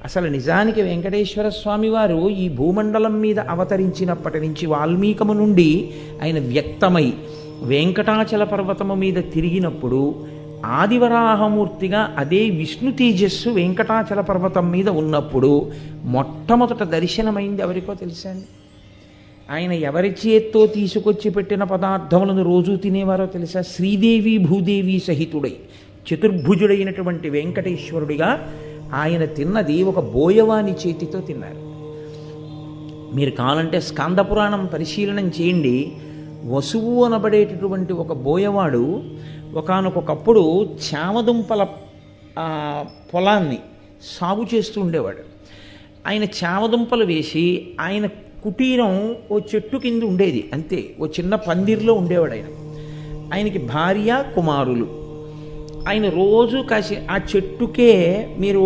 అసలు నిజానికి వెంకటేశ్వర స్వామి వారు ఈ భూమండలం మీద అవతరించినప్పటి నుంచి వాల్మీకము నుండి ఆయన వ్యక్తమై వెంకటాచల పర్వతము మీద తిరిగినప్పుడు ఆదివరాహమూర్తిగా అదే విష్ణు తేజస్సు వెంకటాచల పర్వతం మీద ఉన్నప్పుడు మొట్టమొదట దర్శనమైంది ఎవరికో తెలుసా అండి? ఆయన ఎవరి చేత్తో తీసుకొచ్చి పెట్టిన పదార్థములను రోజు తినేవారో తెలుసా? శ్రీదేవి భూదేవి సహితుడై చతుర్భుజుడైనటువంటి వెంకటేశ్వరుడిగా ఆయన తిన్నది ఒక బోయవాని చేతితో తిన్నారు. మీరు కావాలంటే స్కాందపురాణం పరిశీలనం చేయండి. వసువు అనబడేటటువంటి ఒక బోయవాడు ఒకానొకప్పుడు చామదుంపల పొలాన్ని సాగు చేస్తూ ఉండేవాడు. ఆయన చామదుంపలు వేసి ఆయన కుటీరం ఓ చెట్టు కింద ఉండేది, అంతే. ఓ చిన్న పందిర్లో ఉండేవాడు ఆయన. ఆయనకి భార్య కుమారులు. ఆయన రోజు కాసి ఆ చెట్టుకే మీరు